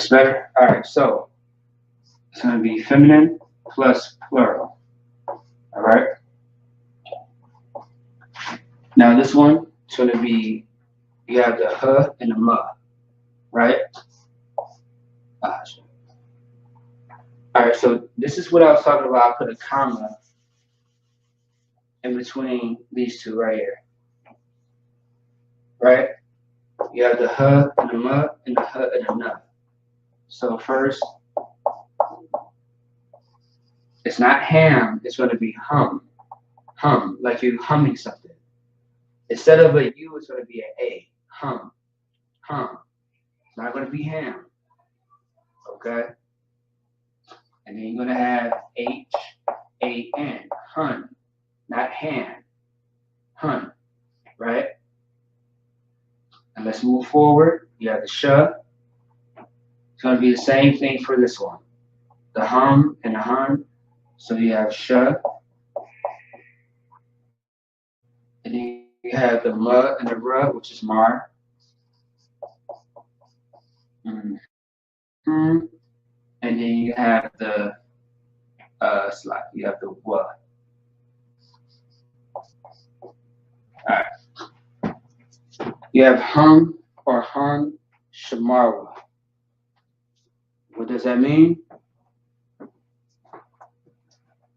it's better. All right, so it's going to be feminine plus plural. All right. Now this one, it's going to be, you have the huh and the ma, right? All right, so this is what I was talking about. I put a comma in between these two right here, right? You have the huh and the ma and the huh and the na. So first, it's not ham, it's going to be hum. Hum, like you humming something. Instead of a U, it's going to be an A. Hum. Hum. It's not going to be ham. Okay? And then you're going to have H-A-N. Hun. Not hand. Hun. Right? And let's move forward. You have the sh. It's going to be the same thing for this one. The hum and the hun. So you have sh. And then you have the ma and the ra, which is mar. Mm-hmm. And then you have the slide. You have the wa. Alright. You have hum or hun shamarwa. What does that mean?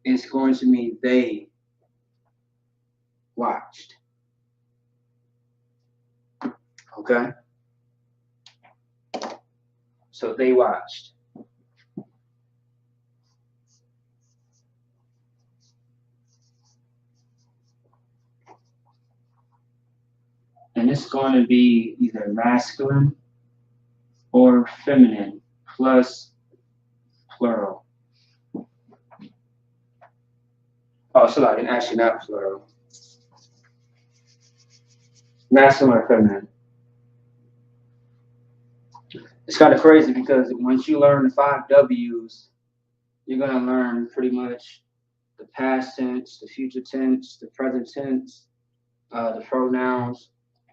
It's going to mean they watched. Okay? So they watched. And it's going to be either masculine or feminine plus plural. Oh, sorry, actually not plural. Masculine or feminine. It's kind of crazy because once you learn the 5 W's, you're going to learn pretty much the past tense, the future tense, the present tense, the pronouns,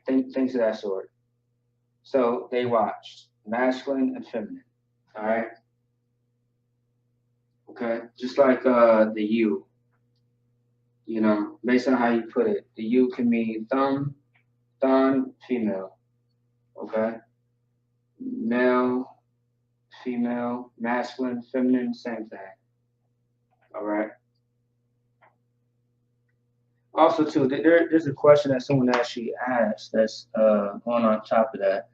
things of that sort. So they watched, masculine and feminine. All right. Okay. Just like the U. You know, based on how you put it, the U can mean thumb, female. Okay. Male, female, masculine, feminine, same thing. All right. Also, too, there's a question that someone actually asked that's going on top of that.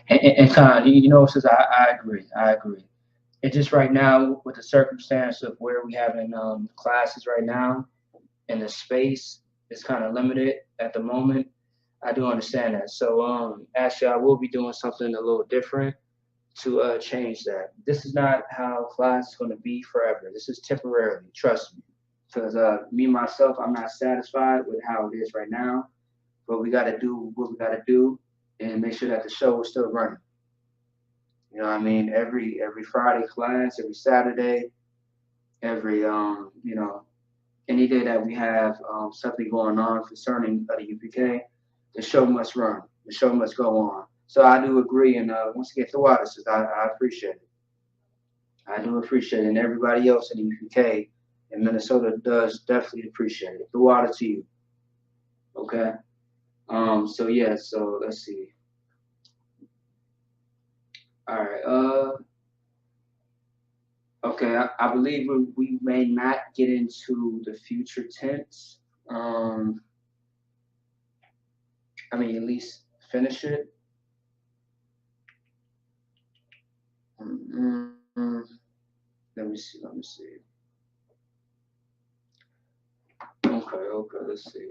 And kind of, you know, says I agree. It's just right now with the circumstance of where we having classes right now, and the space is kind of limited at the moment. I do understand that. So actually, I will be doing something a little different to change that. This is not how class is going to be forever. This is temporarily, trust me. Because me myself, I'm not satisfied with how it is right now. But we got to do what we got to do and make sure that the show is still running. You know what I mean? Every Friday class, every Saturday, every you know, any day that we have something going on concerning the UPK, the show must run. The show must go on. So I do agree, and once again, the water says I appreciate it. I do appreciate it, and everybody else in the UPK in Minnesota does definitely appreciate it. The water to you. Okay. So yeah. So let's see. All right. Okay. I believe we may not get into the future tense. I mean, at least finish it. Mm-hmm. Let me see. Okay. Let's see.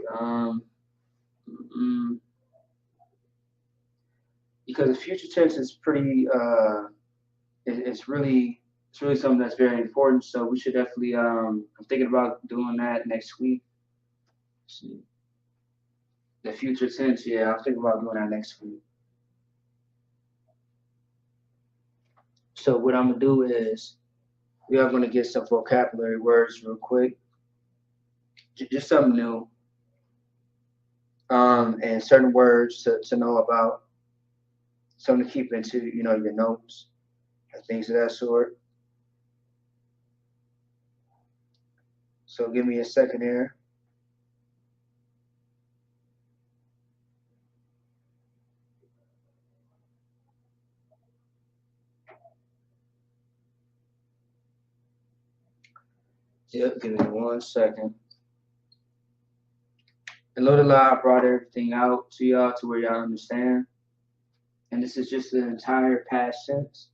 Because the future tense is pretty. It's really something that's very important. So we should definitely. I'm thinking about doing that next week. Let's see. The future tense, yeah, I'm thinking about doing that next week. So what I'm gonna do is we are gonna get some vocabulary words real quick. Just something new. and certain words to know about, something to keep into, your notes and things of that sort. So give me a second here. Yep, give me 1 second. And little I brought everything out to y'all to where y'all understand. And this is just the entire past tense.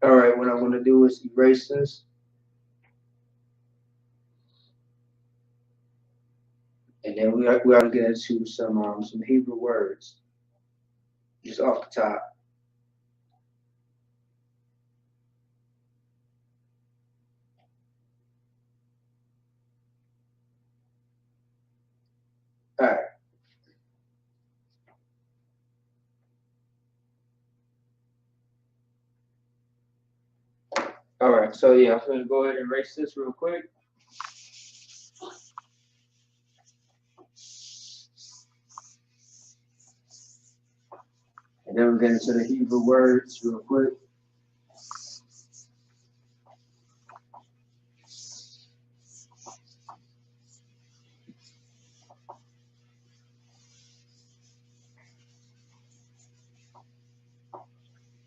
All right, what I'm going to do is erase this. And then we are going to get into some Hebrew words, just off the top. All right. All right, so yeah, I'm going to go ahead and erase this real quick. And then we'll get into the Hebrew words real quick.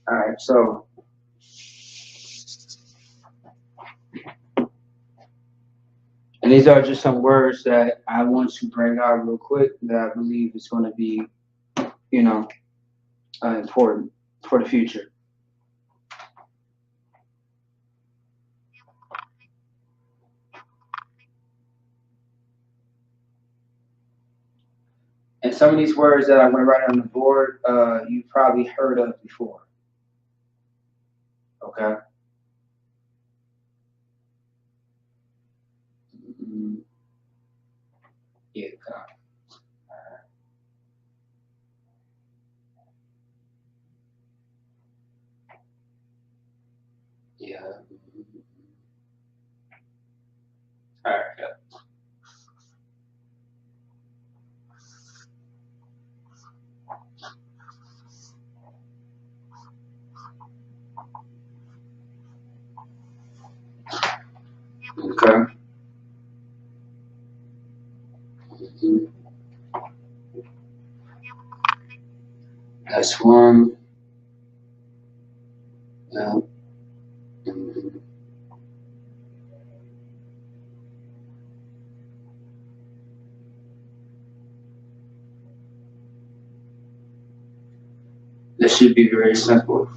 All right, so and these are just some words that I want to bring out real quick that I believe is going to be, important for the future. And some of these words that I'm going to write on the board, you've probably heard of before. Okay. Mm-hmm. Yeah. Yeah. All right. Yeah. Okay. Mm-hmm. That's one. Yeah. Mm-hmm. This should be very simple.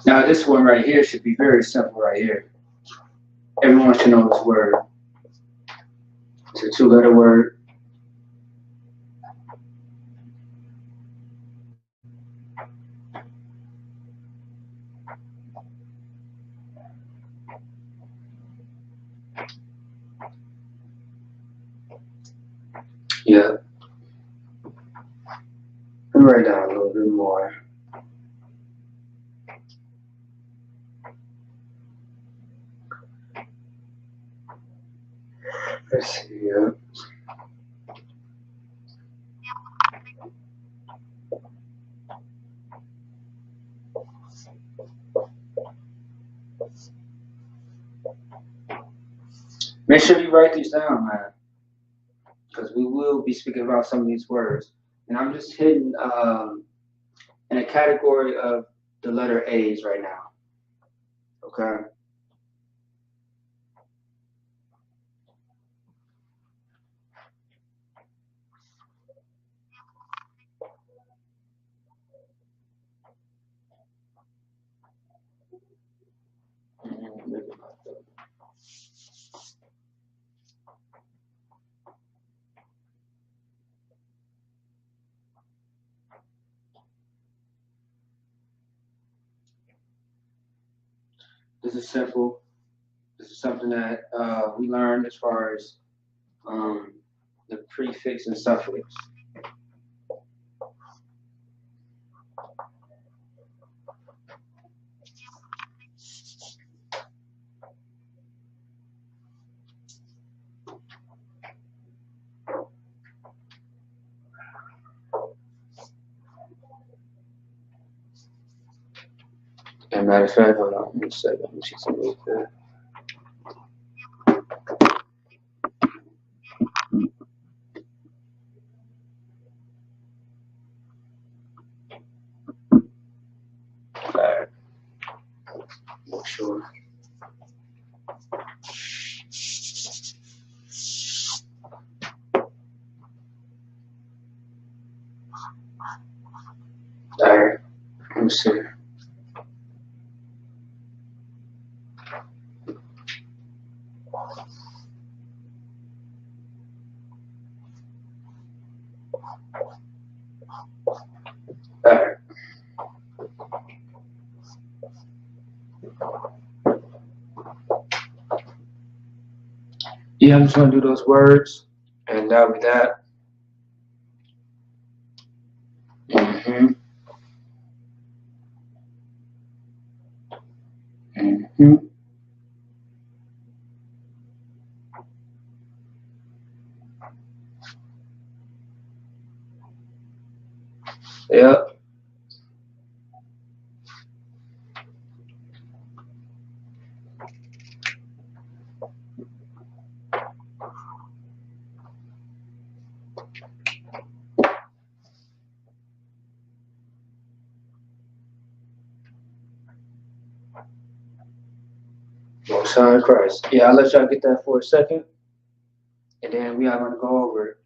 Now this one right here should be very simple right here. Everyone should know this word. It's a two-letter word. Yeah. Let me write down a little bit more. Let's see. Yeah. Make sure you write these down, man, because we will be speaking about some of these words. And I'm just hitting in a category of the letter A's right now. Okay. This is simple. This is something that we learned as far as the prefix and suffix. And matter of fact, hold on, let me say, let me see something real quick. Alright, not sure. Alright, let me see. Alright. Yeah, I'm just gonna do those words, and that'll be that. Mm-hmm. Mm-hmm. Yep. Most High in Christ. Yeah, I'll let y'all get that for a second, and then we are gonna go over it.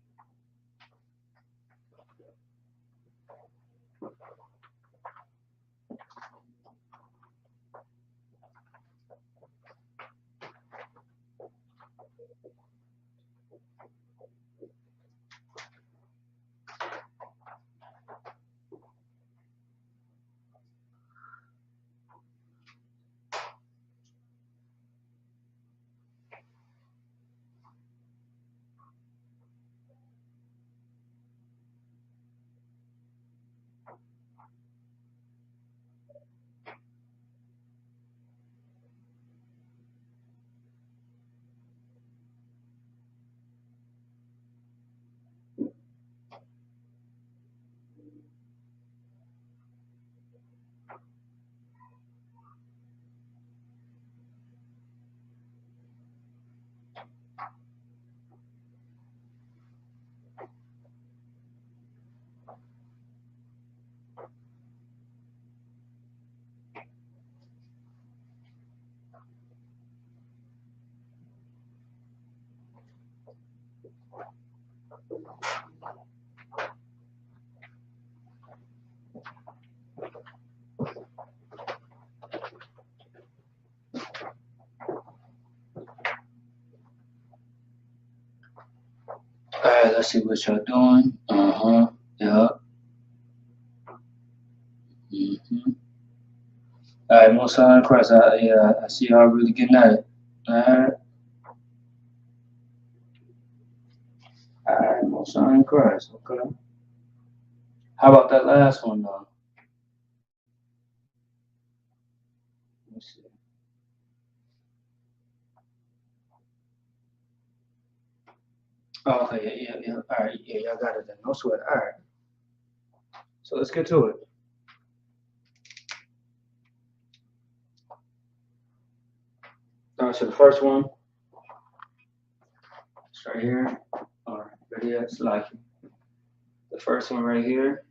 Alright, let's see what y'all doing. Uh-huh. Yep. Mm-hmm. Alright, Most High in Christ. I see y'all really getting at it. Alright. Alright, Most High in Christ. Okay. How about that last one though? Let me see. Oh, okay, yeah. Alright, yeah, y'all got it then. No sweat. Alright. So let's get to it. Alright, so the first one, it's right here. Alright, ready? It's like the first one right here.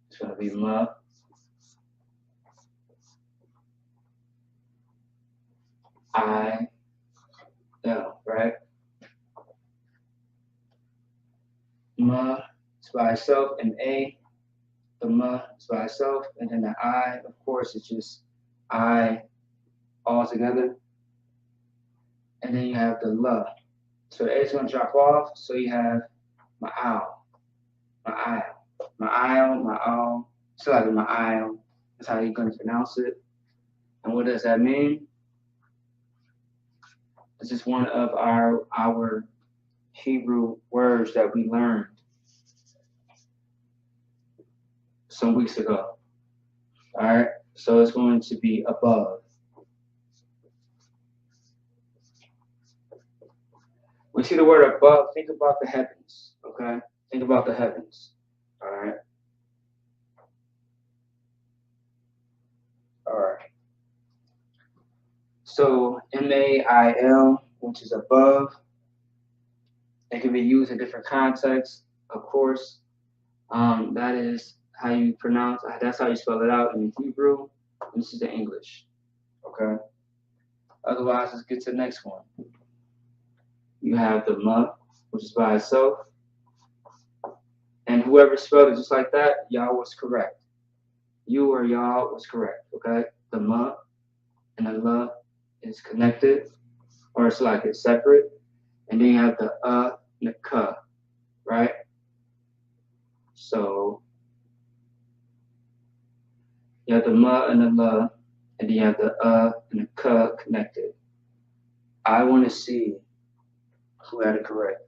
It's gonna be ma. I, L, right? Ma is by itself, and A, the ma is by itself, and then the I, of course, is just I all together. And then you have the la. So the A is going to drop off, so you have ma'al, ma'al, ma'al, ma'al. So like ma'al, that's how you're going to pronounce it. And what does that mean? This is one of our Hebrew words that we learned some weeks ago. All right, so it's going to be above. When you see the word above, think about the heavens. Okay, think about the heavens. All right, all right. So MAIL, which is above, it can be used in different contexts. Of course, that is how you pronounce. That's how you spell it out in Hebrew. And this is the English. Okay. Otherwise, let's get to the next one. You have the ma, which is by itself. And whoever spelled it just like that, y'all was correct. You or y'all was correct. Okay. The ma and the la is connected, or it's like it's separate. And then you have the and the ka, right? So you have the ma and the la, and then you have the and the ka connected. I want to see who had it correct.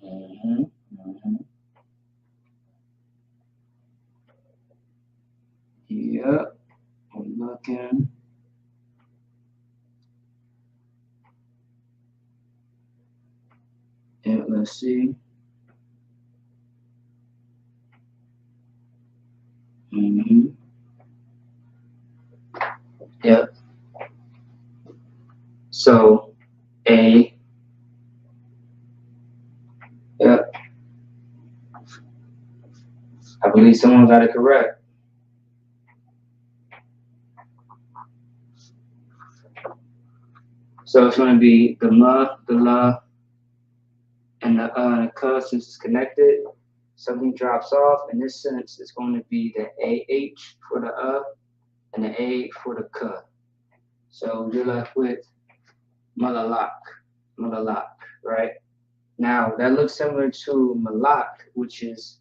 Mm-hmm, mm-hmm. Yep, I'm looking. Yeah, let's see. Mm-hmm. Yep. So A. Yep. I believe someone got it correct. So it's going to be the ma, the la, and the ka since it's connected. Something drops off. In this sense, it's going to be the AH for the and the A for the ka. So you're left with malalak, malalak, right? Now that looks similar to malak, which is,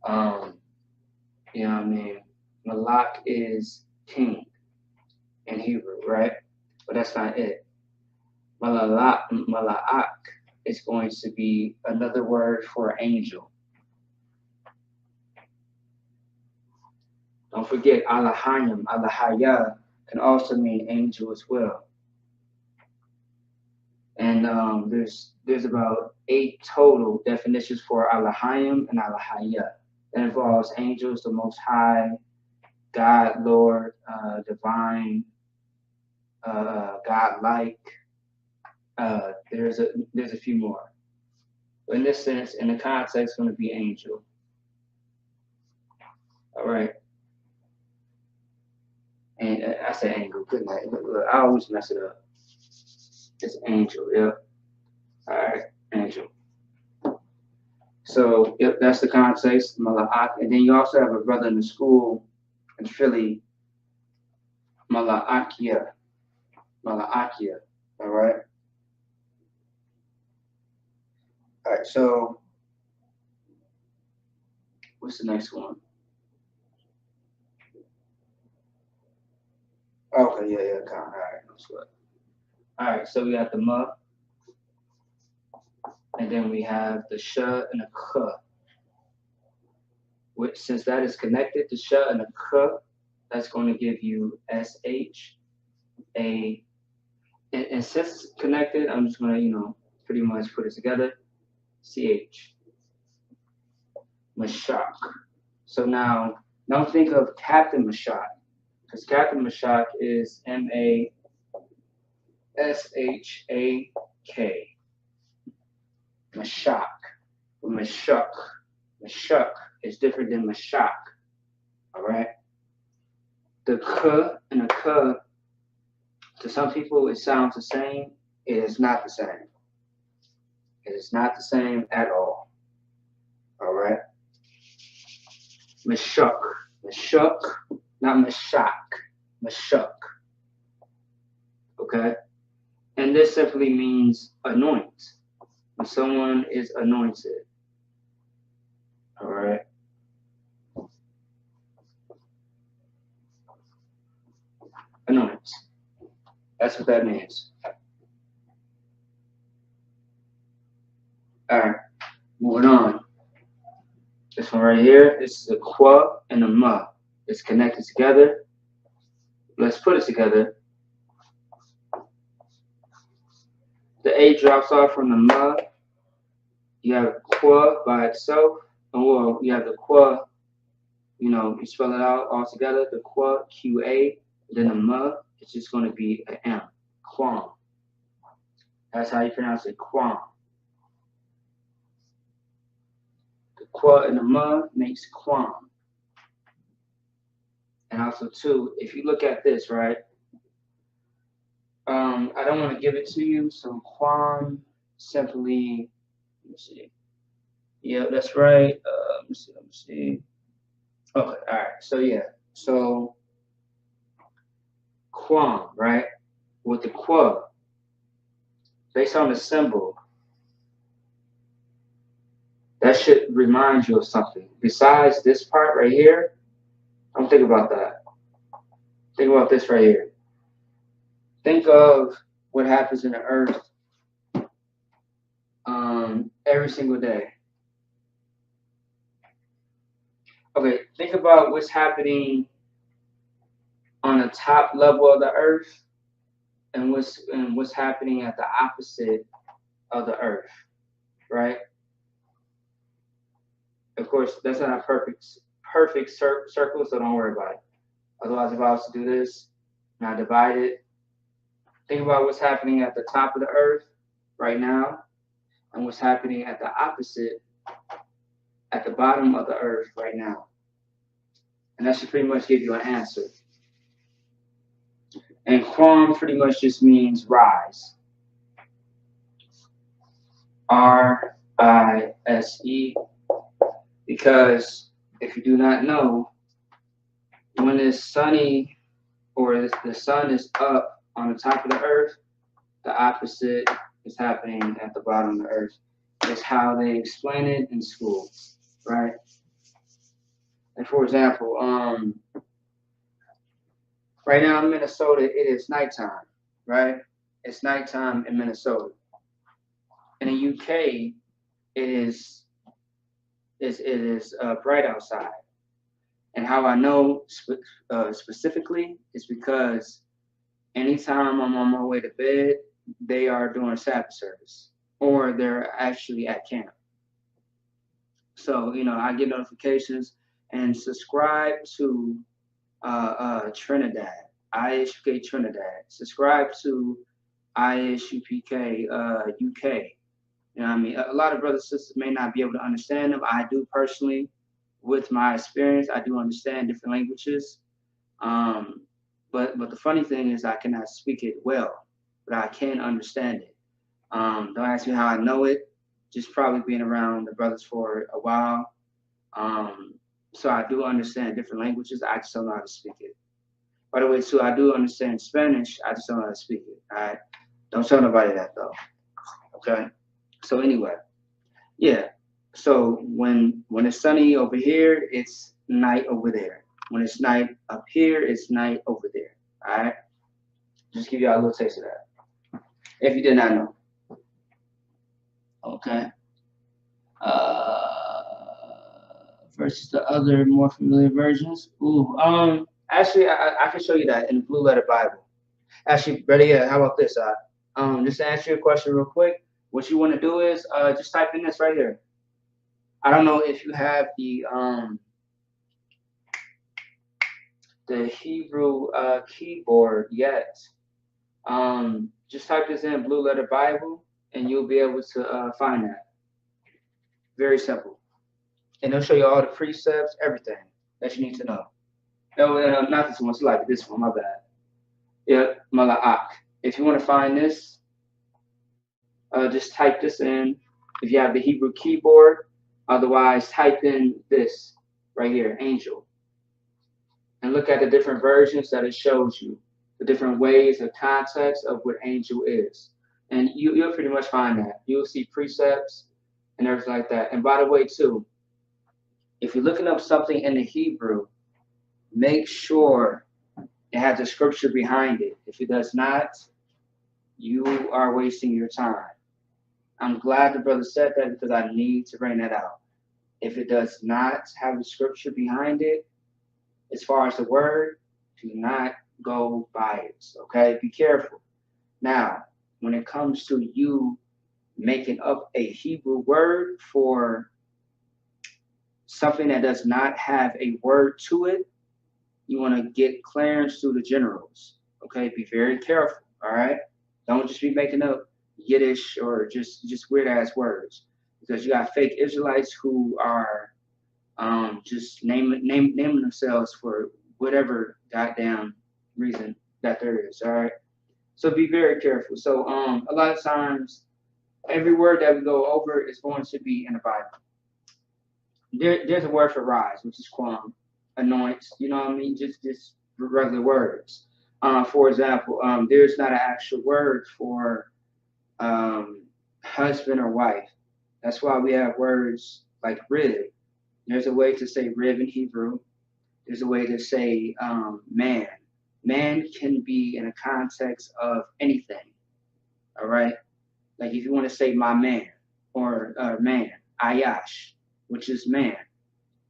you know what I mean? Malak is king in Hebrew, right? But that's not it. Malalak, mala'ak is going to be another word for angel. Don't forget Alahayim, Alahaya can also mean angel as well. And there's about 8 total definitions for Alahayim and Alahaya. That involves angels, the Most High, God, Lord, divine, God-like. There's a few more. But in this sense, in the context, it's going to be angel. All right. And I said angel. Good night. Look, I always mess it up. It's angel. Yep. All right. Angel. So yep, that's the context. Mala'ak. And then you also have a brother in the school in Philly, Mala'akia. Mala'akia. All right. All right. So what's the next one? Okay. Yeah. Yeah. All right. No sweat. All right. So we got the ma, and then we have the sh and the k. Which, since that is connected, the sh and the k, that's going to give you sh, a, and since it's connected, I'm just going to, pretty much put it together, ch, mashak. So now, don't think of Captain Mashak, because Captain Mashak is Mashak. Mashak. Mashak. Mashak is different than Mashak. All right. The k and the k, to some people it sounds the same. It is not the same. It is not the same at all. All right. Meshuk. Meshuk, not meshak. Meshuk. Okay. And this simply means anoint. When someone is anointed. All right. Anoint. That's what that means. All right. Moving on. This one right here, this is a qua and a ma. It's connected together. Let's put it together. The A drops off from the ma. You have qua by itself. And well, you have the qua, you spell it out all together. The qua, QA. Then the ma, it's just going to be an M. Quam. That's how you pronounce it, quam. The qua and the ma makes quam. And also, too, if you look at this, right, I don't want to give it to you, so quam simply, let me see. Yeah, that's right. Let me see. Okay, all right. So, yeah. So, quam, right, with the qua, based on the symbol, that should remind you of something. Besides this part right here, don't think about that. Think about this right here. Think of what happens in the earth every single day. Okay, think about what's happening on the top level of the earth and what's happening at the opposite of the earth, right? Of course, that's not a perfect circle, so don't worry about it. Otherwise, if I was to do this and I divide it, think about what's happening at the top of the earth right now and what's happening at the opposite at the bottom of the earth right now. And that should pretty much give you an answer. And Quam pretty much just means rise. R-I-S-E. Because if you do not know, when it's sunny or the sun is up on the top of the earth, the opposite is happening at the bottom of the earth. It's how they explain it in school, right? And for example, right now in Minnesota, it is nighttime, right? It's nighttime in Minnesota. In the UK, it is bright outside. And how I know specifically is because anytime I'm on my way to bed, they are doing Sabbath service or they're actually at camp. So, I get notifications and subscribe to Trinidad, ISUK Trinidad. Subscribe to ISUPK UK. You know what I mean? A lot of brothers and sisters may not be able to understand them. I do personally, with my experience, I do understand different languages. But the funny thing is I cannot speak it well, but I can understand it. Don't ask me how I know it, just probably being around the brothers for a while. So I do understand different languages. I just don't know how to speak it. By the way, too, I do understand Spanish. I just don't know how to speak it. All right? Don't tell nobody that, though. Okay? So anyway, yeah. So when it's sunny over here, it's night over there. When it's night up here, it's night over there. All right? Just give you all a little taste of that. If you did not know. Okay. Versus the other more familiar versions. Ooh. Actually, I can show you that in the Blue Letter Bible. Actually, ready? How about this? Just to answer your question real quick, what you want to do is just type in this right here. I don't know if you have the Hebrew keyboard yet. Just type this in Blue Letter Bible, and you'll be able to find that. Very simple. And it'll show you all the precepts, everything that you need to know. No, not this one. It's like this one. My bad. Yeah, mala'ak. If you want to find this, just type this in. If you have the Hebrew keyboard, otherwise type in this right here, angel, and look at the different versions that it shows you, the different ways, the context of what angel is, and you'll pretty much find that. You'll see precepts and everything like that. And by the way, too, if you're looking up something in the Hebrew, make sure it has a scripture behind it. If it does not, you are wasting your time. I'm glad the brother said that because I need to bring that out. If it does not have a scripture behind it, as far as the word, do not go by it. Okay? Be careful. Now, when it comes to you making up a Hebrew word for something that does not have a word to it, you want to get clearance through the generals. Okay? Be very careful. All right? Don't just be making up Yiddish or just weird ass words, because you got fake Israelites who are just naming themselves for whatever goddamn reason that there is. All right, so be very careful. So a lot of times, every word that we go over is going to be in the Bible. There's a word for rise, which is quam, anoint. You know what I mean? Just regular words. For example, there's not an actual word for husband or wife. That's why we have words like rib. There's a way to say rib in Hebrew. There's a way to say man. Man can be in a context of anything. All right. Like if you want to say my man or man, ayash, which is man,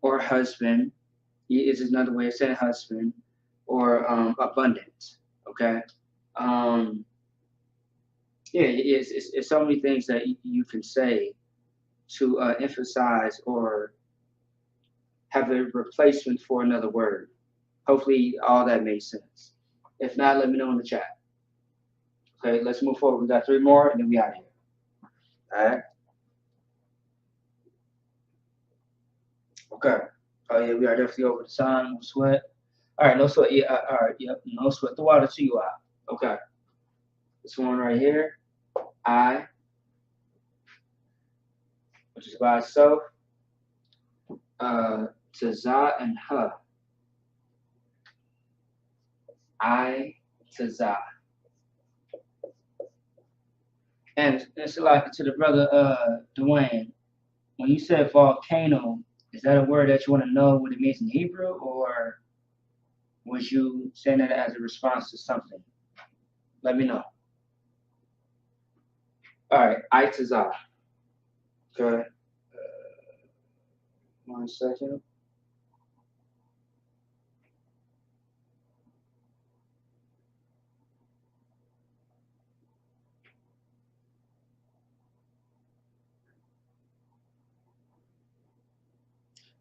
or husband, is another way of saying husband, or abundant. Okay. Um, yeah, it's so many things that you can say to emphasize or have a replacement for another word. Hopefully, all that made sense. If not, let me know in the chat. Okay, let's move forward. We got 3 more, and then we out of here. All right. Okay. Oh yeah, we are definitely over the time. No sweat. All right, no sweat. Yeah. All right. Yep. No sweat. The water to you out. Okay. This one right here, I, which is by itself. To za and ha. I to za. And it's like to the brother Dwayne. When you said volcano, is that a word that you want to know what it means in Hebrew, or was you saying that as a response to something? Let me know. All right, Itazah. Okay. 1 second.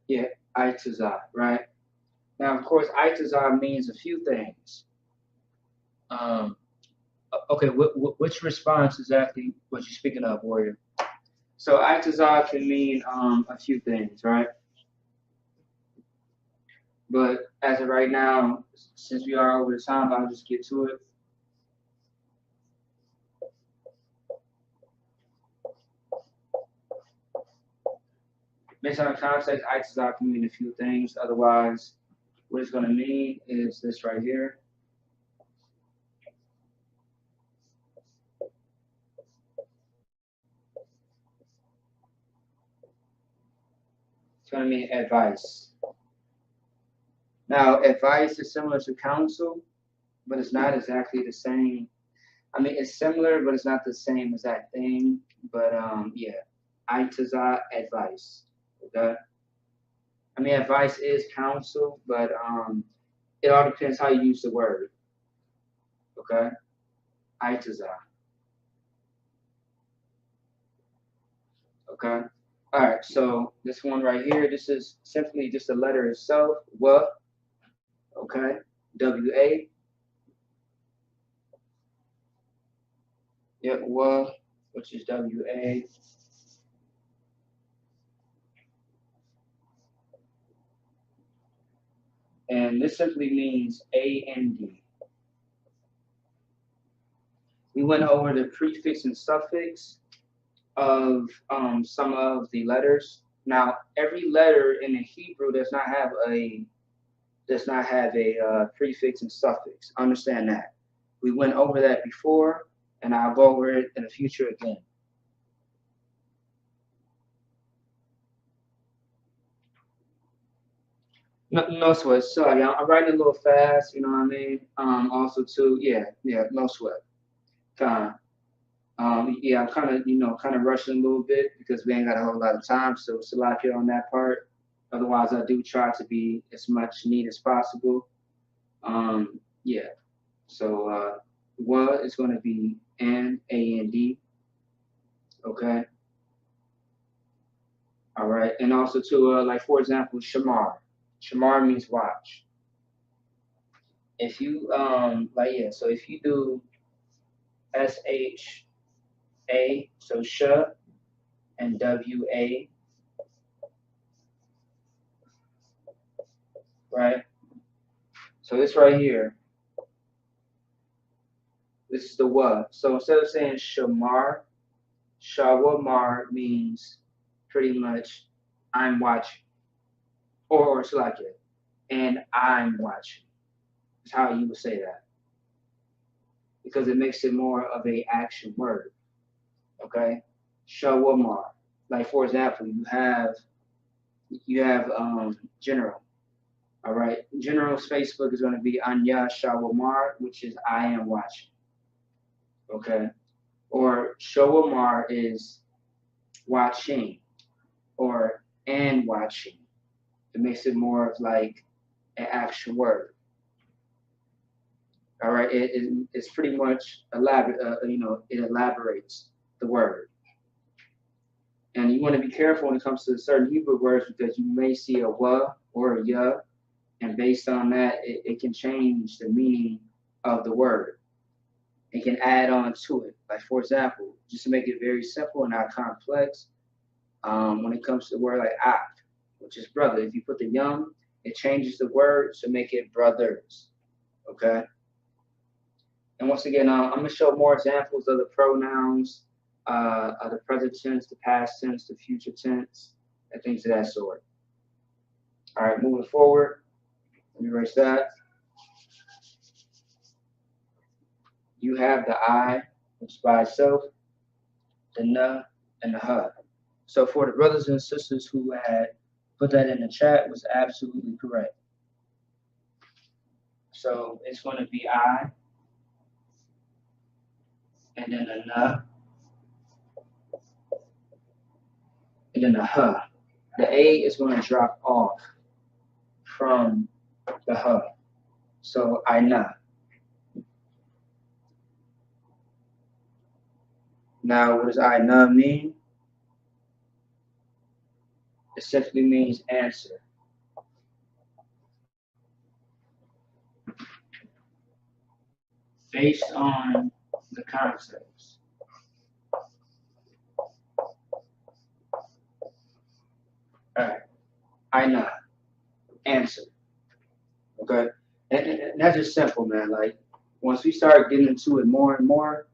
Yeah, Itazah, right? Now, of course, Itazah means a few things. Okay, which response exactly was you speaking of, warrior? So Itazah can mean a few things, right? But as of right now, since we are over the time, I'll just get to it. Based on the context, Itazah can mean a few things. Otherwise, what it's going to mean is this right here. It's going to mean advice. Now, advice is similar to counsel, but it's not exactly the same. I mean, it's similar, but it's not the same exact thing. But yeah, Itazah, advice. Okay. I mean, advice is counsel, but it all depends how you use the word. Okay. Itazah. Okay. All right. So this one right here, this is simply just the letter itself. Wa. Okay. WA. Yep. Wa, which is WA. and this simply means A and D. We went over the prefix and suffix of some of the letters. Now, every letter in the Hebrew does not have a prefix and suffix. Understand that. We went over that before, and I'll go over it in the future again. No sweat. Sorry, I'm writing a little fast. You know what I mean. Also too, yeah, no sweat. Kind. Yeah, I'm kind of rushing a little bit because we ain't got a whole lot of time. So it's a lot here on that part. Otherwise, I do try to be as much neat as possible. Yeah. So what is going to be N, A, and D. Okay. All right. And also to like for example, shamar. Shamar means watch. If you like yeah, so if you do SHA, so sh and WA, right? So this right here, this is the what. So instead of saying shamar, shawamar means pretty much I'm watching. Or it's like it, and I'm watching. Is how you would say that. Because it makes it more of a action word. Okay? Shawamar. Like for example, you have general. All right. General's Facebook is going to be Anya Shawamar, which is I am watching. Okay. Or Shawamar is watching or and watching. It makes it more of like an action word. All right. It's pretty much elaborate. It elaborates the word. And you want to be careful when it comes to certain Hebrew words because you may see a wa or a ya, and based on that, it can change the meaning of the word. It can add on to it. Like for example, just to make it very simple and not complex, when it comes to the word like ak, which is brother, if you put the yum, it changes the word to make it brothers. Okay. And once again, I'm going to show more examples of the pronouns, of the present tense, the past tense, the future tense, and things of that sort. All right, moving forward. Let me erase that. You have the I, which is by itself, the na, and the ha. So for the brothers and sisters who had put that in the chat, was absolutely correct. So it's going to be I, and then the na, and then the ha. The A is going to drop off from the ha. So I na. Now, what does I na mean? It simply means answer. Based on the concepts. All right. I na. Answer. Okay. And that's just simple, man. Like, once we start getting into it more and more,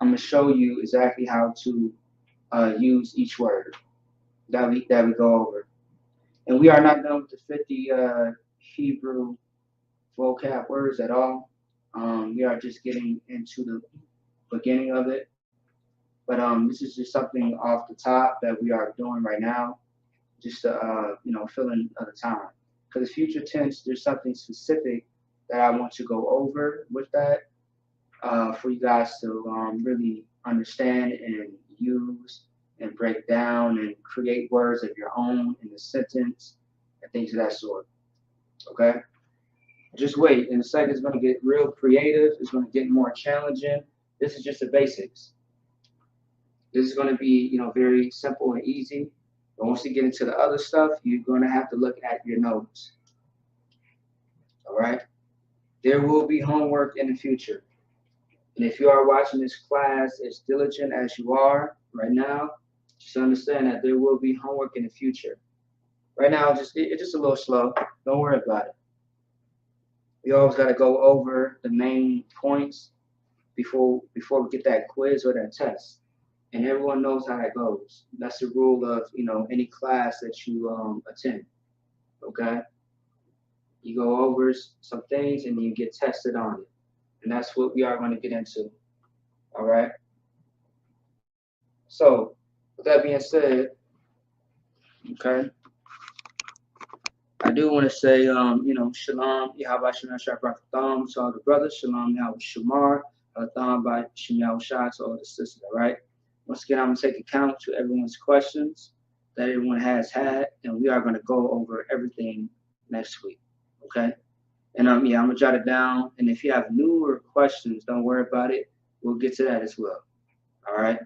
I'm going to show you exactly how to use each word that we go over. And we are not done with the 50 Hebrew vocab words at all. We are just getting into the beginning of it. But this is just something off the top that we are doing right now, just to fill in the time. Because the future tense, there's something specific that I want to go over with that for you guys to really understand and use and break down and create words of your own in the sentence and things of that sort. Okay? Just wait. In a second, it's going to get real creative. It's going to get more challenging. This is just the basics. This is going to be, very simple and easy. But once you get into the other stuff, you're going to have to look at your notes. All right? There will be homework in the future. And if you are watching this class as diligent as you are right now, just understand that there will be homework in the future. Right now, it's just a little slow. Don't worry about it. We always got to go over the main points before we get that quiz or that test. And everyone knows how that goes. That's the rule of any class that you attend. Okay, you go over some things and you get tested on it, and that's what we are going to get into. All right. So with that being said, okay, I do want to say, shalom, Yahweh Shem Shabbat to all the brothers, shalom, Yahweh Shamar, Tham by Shem Yahweh Shah to all the sisters, all right? Once again, I'm going to take account to everyone's questions that everyone has had, and we are going to go over everything next week, okay? And yeah, I'm going to jot it down, and if you have newer questions, don't worry about it. We'll get to that as well, all right?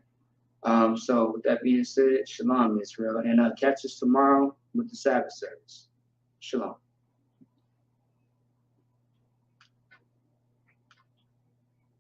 So with that being said, shalom, Israel, and catch us tomorrow with the Sabbath service. Shalom.